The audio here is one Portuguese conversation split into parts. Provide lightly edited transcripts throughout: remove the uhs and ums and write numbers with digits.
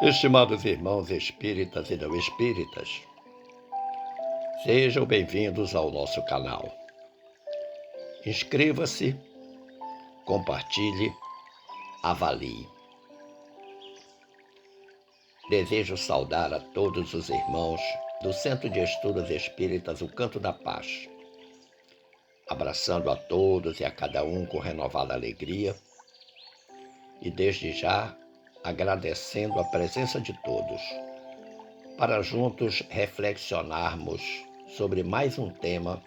Estimados irmãos espíritas e não espíritas, sejam bem-vindos ao nosso canal. Inscreva-se, compartilhe, avalie. Desejo saudar a todos os irmãos do Centro de Estudos Espíritas O Canto da Paz, abraçando a todos e a cada um com renovada alegria e desde já agradecendo a presença de todos, para juntos reflexionarmos sobre mais um tema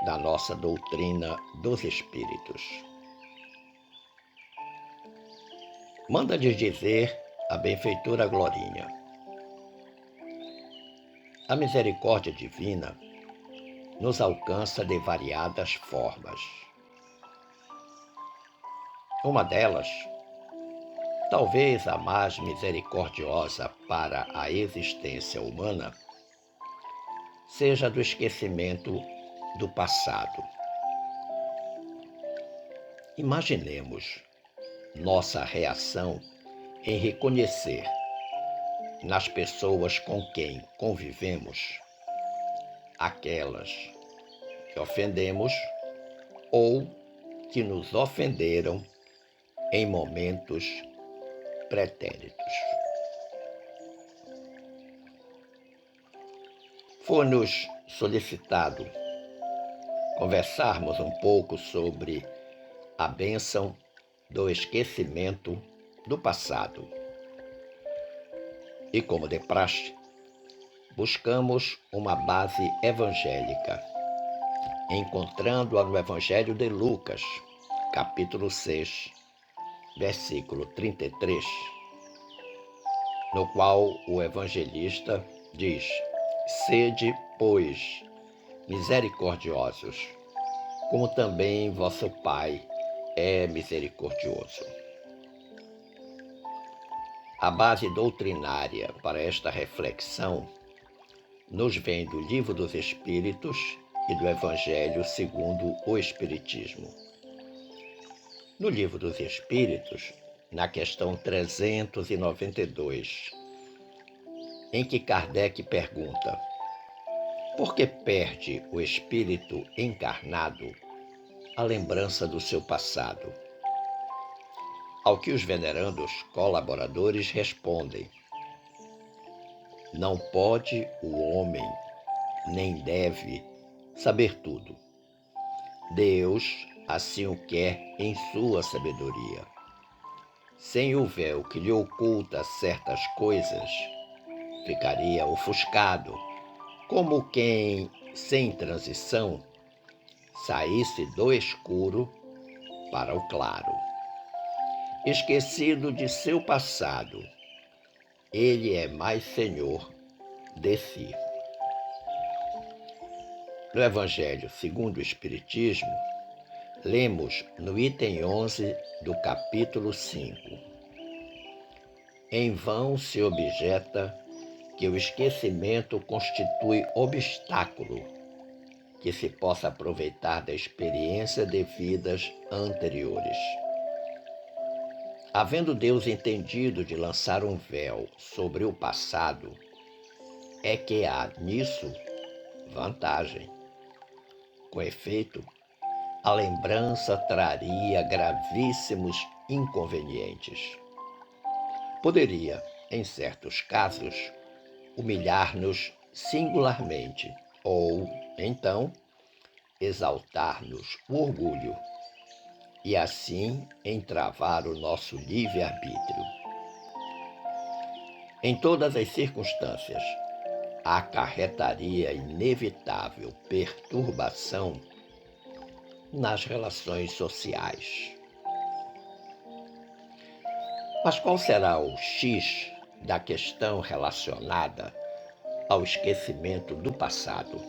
da nossa doutrina dos Espíritos. Manda-lhes dizer a benfeitora Glorinha: a misericórdia divina nos alcança de variadas formas. Uma delas, talvez a mais misericordiosa para a existência humana, seja do esquecimento do passado. Imaginemos nossa reação em reconhecer nas pessoas com quem convivemos aquelas que ofendemos ou que nos ofenderam em momentos pretéritos. Foi-nos solicitado conversarmos um pouco sobre a bênção do esquecimento do passado. E como de praxe, buscamos uma base evangélica, encontrando-a no Evangelho de Lucas, capítulo 6, versículo 33, no qual o evangelista diz: sede, pois, misericordiosos, como também vosso Pai é misericordioso. A base doutrinária para esta reflexão nos vem do Livro dos Espíritos e do Evangelho segundo o Espiritismo. No Livro dos Espíritos, na questão 392, em que Kardec pergunta: por que perde o espírito encarnado a lembrança do seu passado? Ao que os venerandos colaboradores respondem: não pode o homem, nem deve, saber tudo. Deus assim o quer em sua sabedoria. Sem o véu que lhe oculta certas coisas, ficaria ofuscado, como quem, sem transição, saísse do escuro para o claro. Esquecido de seu passado, ele é mais senhor de si. No Evangelho segundo o Espiritismo, lemos no item 11 do capítulo 5. Em vão se objeta que o esquecimento constitui obstáculo que se possa aproveitar da experiência de vidas anteriores. Havendo Deus entendido de lançar um véu sobre o passado, é que há nisso vantagem. Com efeito, a lembrança traria gravíssimos inconvenientes. Poderia, em certos casos, humilhar-nos singularmente ou, então, exaltar-nos o orgulho e assim entravar o nosso livre-arbítrio. Em todas as circunstâncias, acarretaria inevitável perturbação nas relações sociais. Mas qual será o X da questão relacionada ao esquecimento do passado?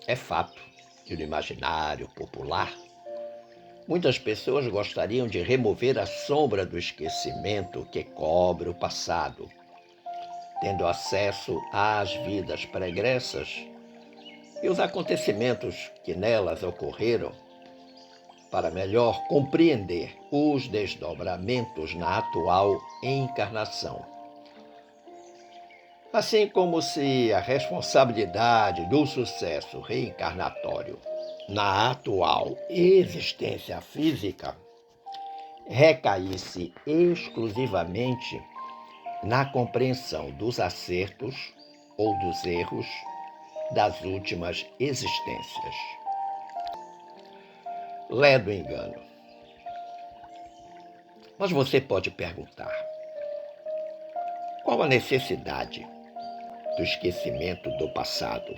É fato que no imaginário popular, muitas pessoas gostariam de remover a sombra do esquecimento que cobre o passado, tendo acesso às vidas pregressas e os acontecimentos que nelas ocorreram, para melhor compreender os desdobramentos na atual encarnação. Assim como se a responsabilidade do sucesso reencarnatório na atual existência física recaísse exclusivamente na compreensão dos acertos ou dos erros das últimas existências. Ledo engano. Mas você pode perguntar: qual a necessidade do esquecimento do passado?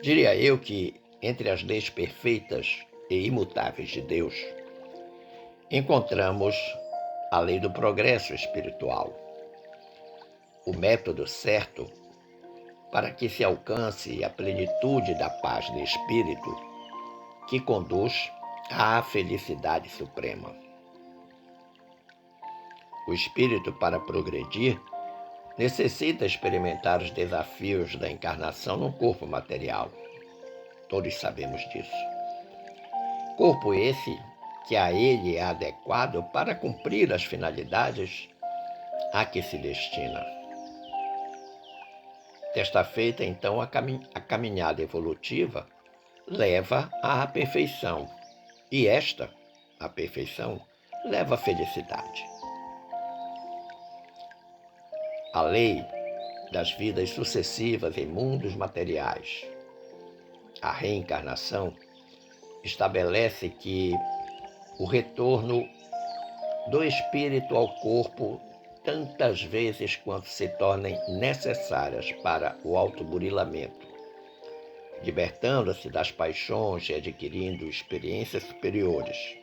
Diria eu que, entre as leis perfeitas e imutáveis de Deus, encontramos a lei do progresso espiritual, o método certo para que se alcance a plenitude da paz de espírito que conduz à felicidade suprema. O espírito, para progredir, necessita experimentar os desafios da encarnação no corpo material. Todos sabemos disso. Corpo esse que a ele é adequado para cumprir as finalidades a que se destina. Desta feita, então, a caminhada evolutiva leva à perfeição, e esta, a perfeição, leva à felicidade. A lei das vidas sucessivas em mundos materiais, a reencarnação, estabelece que o retorno do espírito ao corpo tantas vezes quanto se tornem necessárias para o autoburilamento, libertando-se das paixões e adquirindo experiências superiores,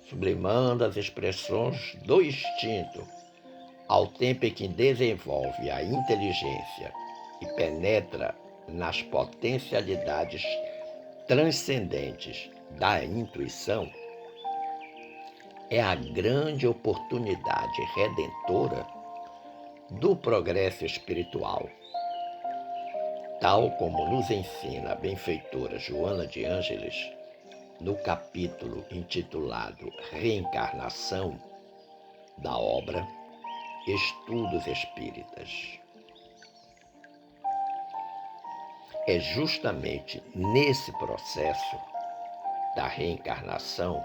sublimando as expressões do instinto ao tempo em que desenvolve a inteligência e penetra nas potencialidades transcendentes da intuição, é a grande oportunidade redentora do progresso espiritual, tal como nos ensina a benfeitora Joana de Ângeles no capítulo intitulado Reencarnação da obra Estudos Espíritas. É justamente nesse processo da reencarnação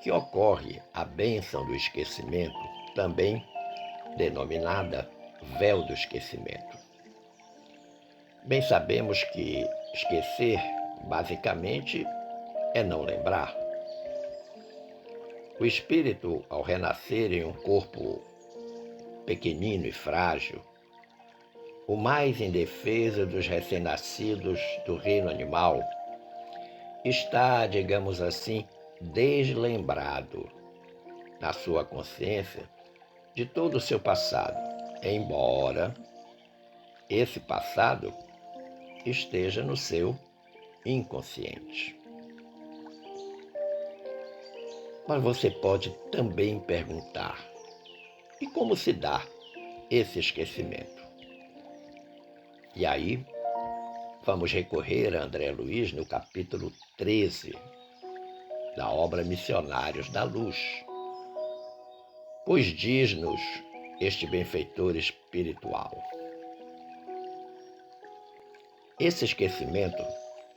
que ocorre a bênção do esquecimento, também denominada véu do esquecimento. Bem sabemos que esquecer, basicamente, é não lembrar. O espírito, ao renascer em um corpo pequenino e frágil, o mais indefeso dos recém-nascidos do reino animal, está, digamos assim, deslembrado na sua consciência de todo o seu passado, embora esse passado esteja no seu inconsciente. Mas você pode também perguntar: e como se dá esse esquecimento? E aí, vamos recorrer a André Luiz no capítulo 13 da obra Missionários da Luz, pois diz-nos este benfeitor espiritual: esse esquecimento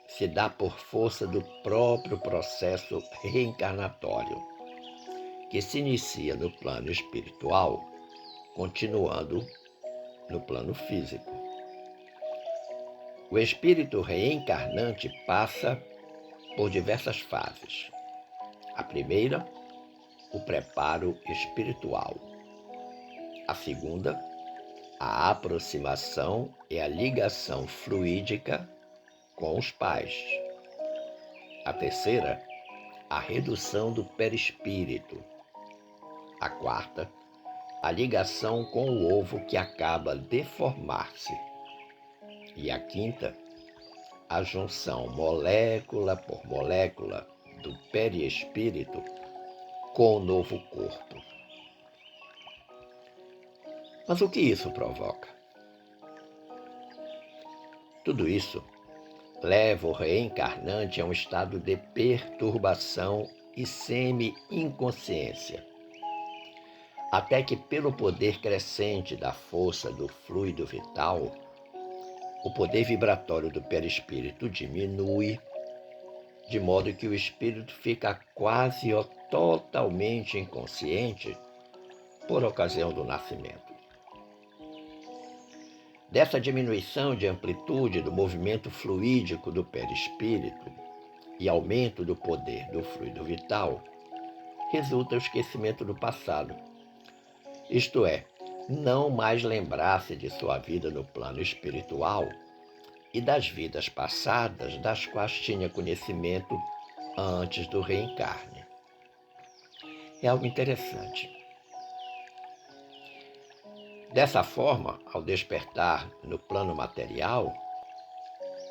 se dá por força do próprio processo reencarnatório, que se inicia no plano espiritual, continuando no plano físico. O espírito reencarnante passa por diversas fases. A primeira, o preparo espiritual. A segunda, a aproximação e a ligação fluídica com os pais. A terceira, a redução do perispírito. A quarta, a ligação com o ovo que acaba de formar-se. E a quinta, a junção molécula por molécula do perispírito com o novo corpo. Mas o que isso provoca? Tudo isso leva o reencarnante a um estado de perturbação e semi-inconsciência, até que, pelo poder crescente da força do fluido vital, o poder vibratório do perispírito diminui, de modo que o espírito fica quase ou totalmente inconsciente por ocasião do nascimento. Dessa diminuição de amplitude do movimento fluídico do perispírito e aumento do poder do fluido vital, resulta o esquecimento do passado. Isto é, não mais lembrar-se de sua vida no plano espiritual e das vidas passadas das quais tinha conhecimento antes do reencarne. É algo interessante. Dessa forma, ao despertar no plano material,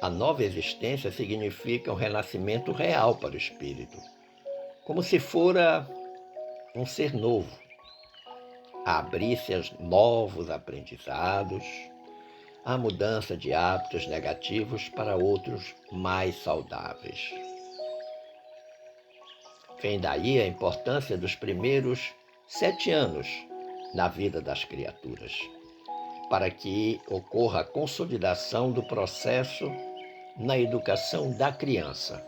a nova existência significa um renascimento real para o espírito, como se fora um ser novo, a abrir-se a novos aprendizados, a mudança de hábitos negativos para outros mais saudáveis. Vem daí a importância dos primeiros 7 anos na vida das criaturas, para que ocorra a consolidação do processo na educação da criança,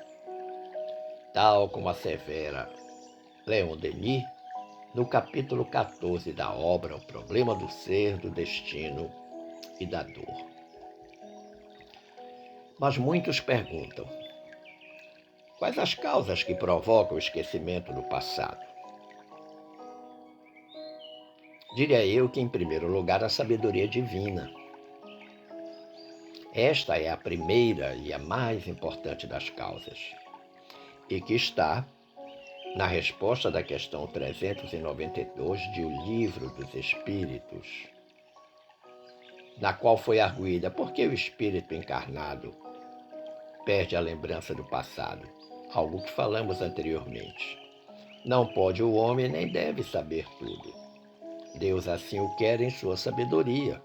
tal como assevera Leon Denis no capítulo 14 da obra O Problema do Ser, do Destino e da Dor. Mas muitos perguntam: quais as causas que provocam o esquecimento do passado? Diria eu que, em primeiro lugar, a sabedoria divina. Esta é a primeira e a mais importante das causas, e que está na resposta da questão 392 de O Livro dos Espíritos, na qual foi arguída por que o espírito encarnado perde a lembrança do passado, algo que falamos anteriormente. Não pode o homem nem deve saber tudo. Deus assim o quer em sua sabedoria.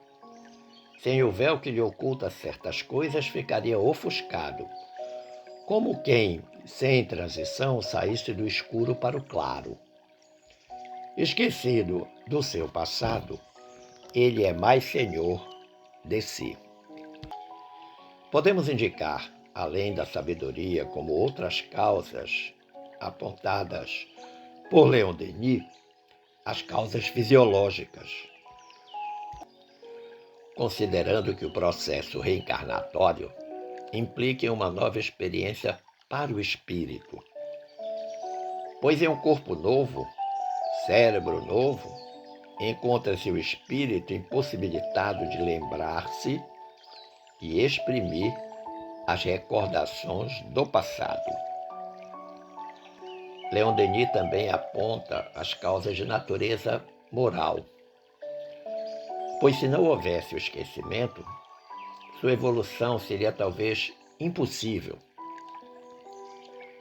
Sem o véu que lhe oculta certas coisas, ficaria ofuscado, como quem, sem transição, saísse do escuro para o claro. Esquecido do seu passado, ele é mais senhor de si. Podemos indicar, além da sabedoria, como outras causas apontadas por Leon Denis, as causas fisiológicas, considerando que o processo reencarnatório implica em uma nova experiência para o espírito, pois em um corpo novo, cérebro novo, encontra-se o espírito impossibilitado de lembrar-se e exprimir as recordações do passado. Leon Denis também aponta as causas de natureza moral, pois se não houvesse o esquecimento, sua evolução seria talvez impossível,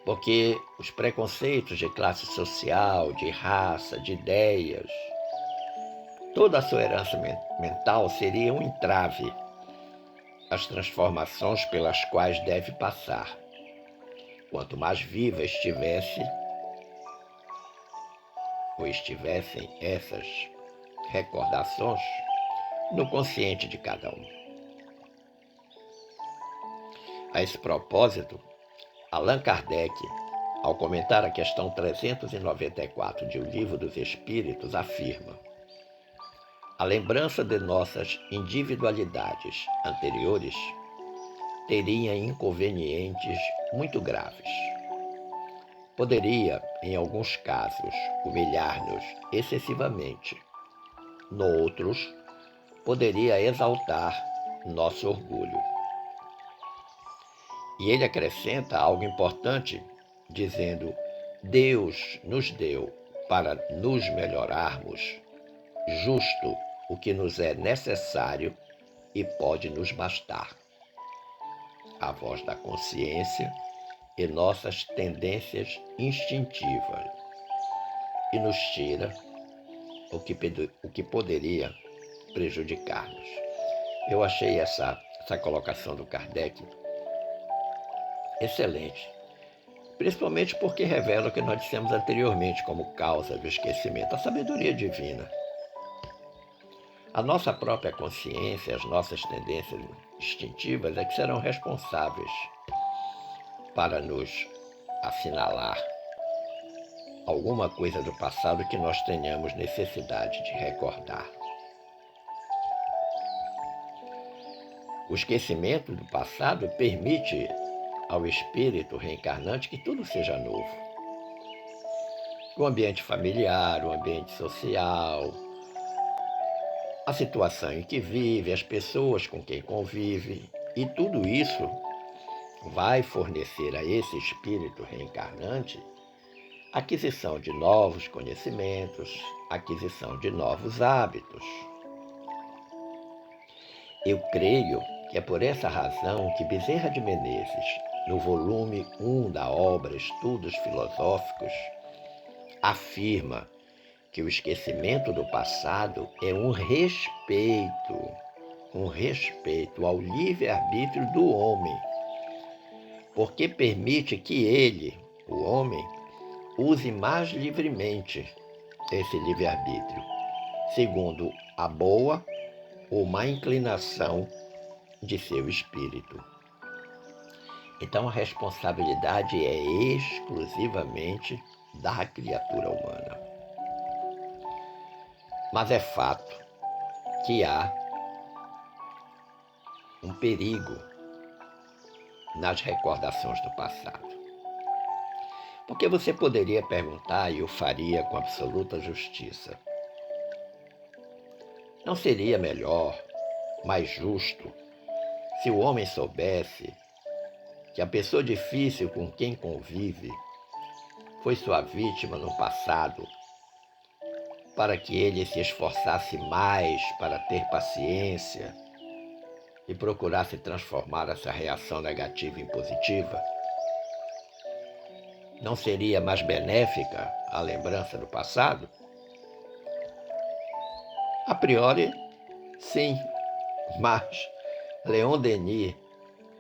porque os preconceitos de classe social, de raça, de ideias, toda a sua herança mental seria um entrave às transformações pelas quais deve passar. Quanto mais viva estivessem essas recordações no consciente de cada um. A esse propósito, Allan Kardec, ao comentar a questão 394 de O Livro dos Espíritos, afirma: a lembrança de nossas individualidades anteriores teria inconvenientes muito graves. Poderia, em alguns casos, humilhar-nos excessivamente. Noutros, poderia exaltar nosso orgulho. E ele acrescenta algo importante, dizendo: Deus nos deu para nos melhorarmos justo o que nos é necessário e pode nos bastar. A voz da consciência e nossas tendências instintivas, e nos tira o que poderia prejudicar-nos. Eu achei essa colocação do Kardec excelente, principalmente porque revela o que nós dissemos anteriormente como causa do esquecimento, a sabedoria divina. A nossa própria consciência, as nossas tendências instintivas é que serão responsáveis para nos assinalar alguma coisa do passado que nós tenhamos necessidade de recordar. O esquecimento do passado permite ao espírito reencarnante que tudo seja novo. O ambiente familiar, o ambiente social, a situação em que vive, as pessoas com quem convive, e tudo isso vai fornecer a esse espírito reencarnante aquisição de novos conhecimentos, aquisição de novos hábitos. Eu creio que é por essa razão que Bezerra de Menezes, no volume 1 da obra Estudos Filosóficos, afirma que o esquecimento do passado é um respeito ao livre-arbítrio do homem, porque permite que ele, o homem, use mais livremente esse livre-arbítrio, segundo a boa ou má inclinação de seu espírito. Então a responsabilidade é exclusivamente da criatura humana. Mas é fato que há um perigo nas recordações do passado. Porque você poderia perguntar, e eu faria com absoluta justiça, não seria melhor, mais justo, se o homem soubesse que a pessoa difícil com quem convive foi sua vítima no passado, para que ele se esforçasse mais para ter paciência e procurasse transformar essa reação negativa em positiva? Não seria mais benéfica a lembrança do passado? A priori, sim, mas Leon Denis,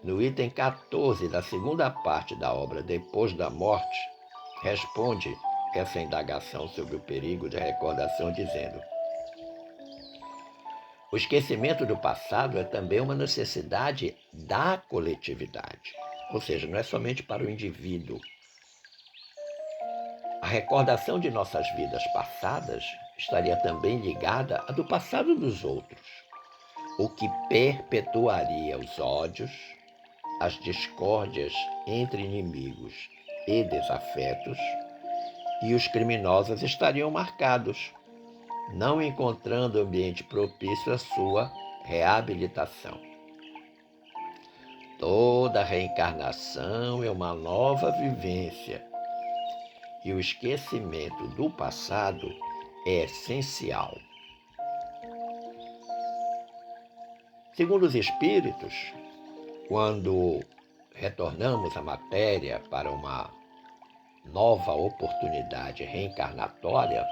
no item 14 da segunda parte da obra Depois da Morte, responde essa indagação sobre o perigo de recordação dizendo: o esquecimento do passado é também uma necessidade da coletividade, ou seja, não é somente para o indivíduo. A recordação de nossas vidas passadas estaria também ligada à do passado dos outros, o que perpetuaria os ódios, as discórdias entre inimigos e desafetos, e os criminosos estariam marcados, não encontrando ambiente propício à sua reabilitação. Toda reencarnação é uma nova vivência, e o esquecimento do passado é essencial. Segundo os espíritos, quando retornamos à matéria para uma nova oportunidade reencarnatória,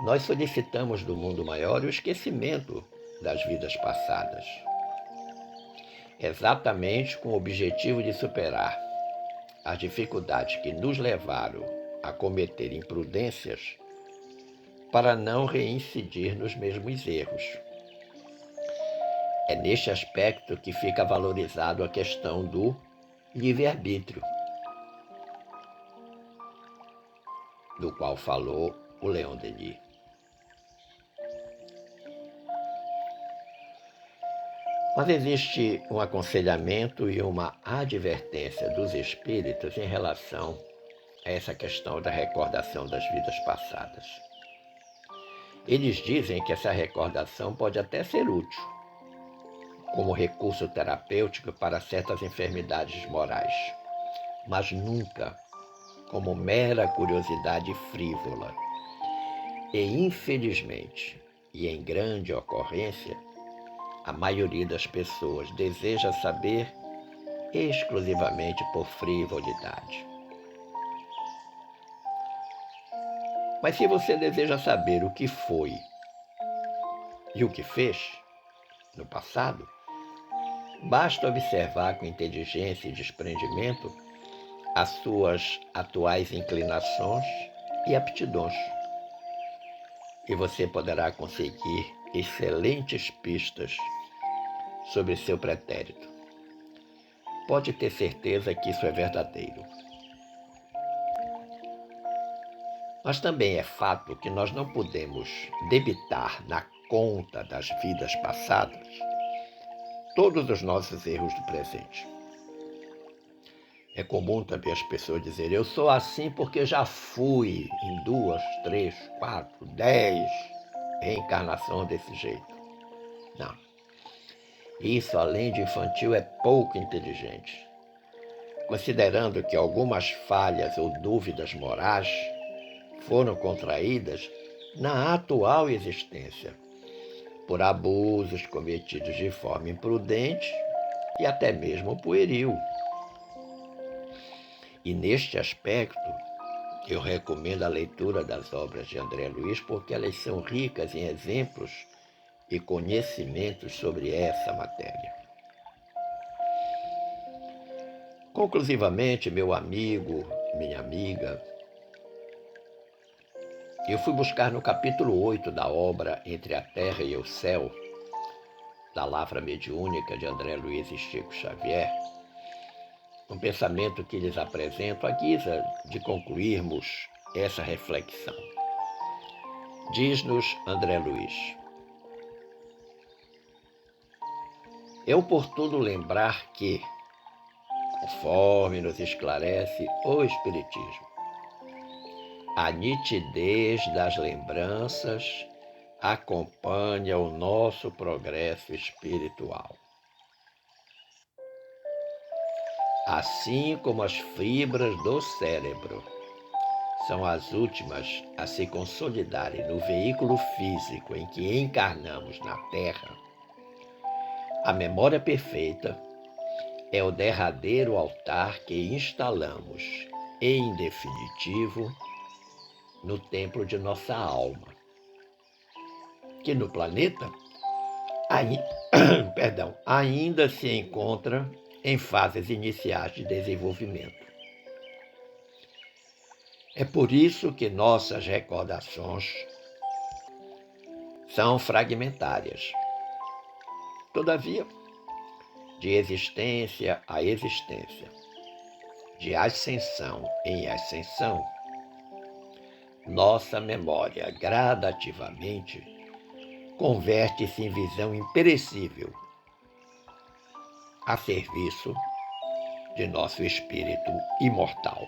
nós solicitamos do mundo maior o esquecimento das vidas passadas, exatamente com o objetivo de superar as dificuldades que nos levaram a cometer imprudências para não reincidir nos mesmos erros. É neste aspecto que fica valorizado a questão do livre-arbítrio, do qual falou o Leon Denis. Mas existe um aconselhamento e uma advertência dos espíritos em relação a essa questão da recordação das vidas passadas. Eles dizem que essa recordação pode até ser útil, como recurso terapêutico para certas enfermidades morais, mas nunca como mera curiosidade frívola. E, infelizmente, e em grande ocorrência, a maioria das pessoas deseja saber exclusivamente por frivolidade. Mas se você deseja saber o que foi e o que fez no passado, Basta observar com inteligência e desprendimento as suas atuais inclinações e aptidões, e você poderá conseguir excelentes pistas sobre seu pretérito. Pode ter certeza que isso é verdadeiro. Mas também é fato que nós não podemos debitar na conta das vidas passadas todos os nossos erros do presente. É comum também as pessoas dizerem: eu sou assim porque já fui em 2, 3, 4, 10 reencarnações desse jeito. Não. Isso, além de infantil, é pouco inteligente. Considerando que algumas falhas ou dúvidas morais foram contraídas na atual existência, por abusos cometidos de forma imprudente e até mesmo pueril. E neste aspecto, eu recomendo a leitura das obras de André Luiz, porque elas são ricas em exemplos e conhecimentos sobre essa matéria. Conclusivamente, meu amigo, minha amiga, eu fui buscar no capítulo 8 da obra Entre a Terra e o Céu, da Lavra Mediúnica de André Luiz e Chico Xavier, um pensamento que lhes apresento à guisa de concluirmos essa reflexão. Diz-nos André Luiz: é oportuno lembrar que, conforme nos esclarece o Espiritismo, a nitidez das lembranças acompanha o nosso progresso espiritual. Assim como as fibras do cérebro são as últimas a se consolidarem no veículo físico em que encarnamos na Terra, a memória perfeita é o derradeiro altar que instalamos, em definitivo, no templo de nossa alma, que no planeta ainda se encontra em fases iniciais de desenvolvimento. É por isso que nossas recordações são fragmentárias. Todavia, de existência a existência, de ascensão em ascensão, nossa memória gradativamente converte-se em visão imperecível a serviço de nosso espírito imortal.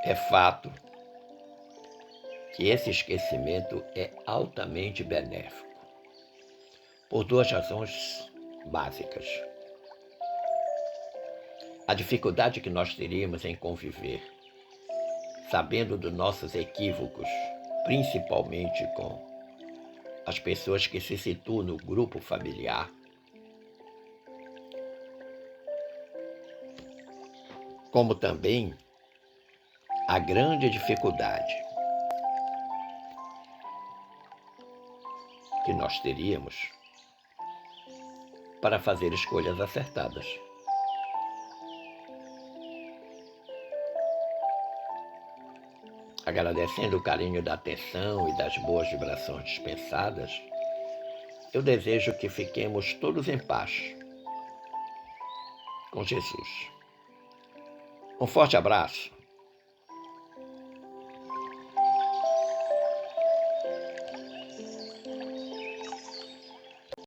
É fato que esse esquecimento é altamente benéfico, por duas razões básicas. A dificuldade que nós teríamos em conviver, sabendo dos nossos equívocos, principalmente com as pessoas que se situam no grupo familiar, como também a grande dificuldade que nós teríamos para fazer escolhas acertadas. Agradecendo o carinho da atenção e das boas vibrações dispensadas, eu desejo que fiquemos todos em paz com Jesus. Um forte abraço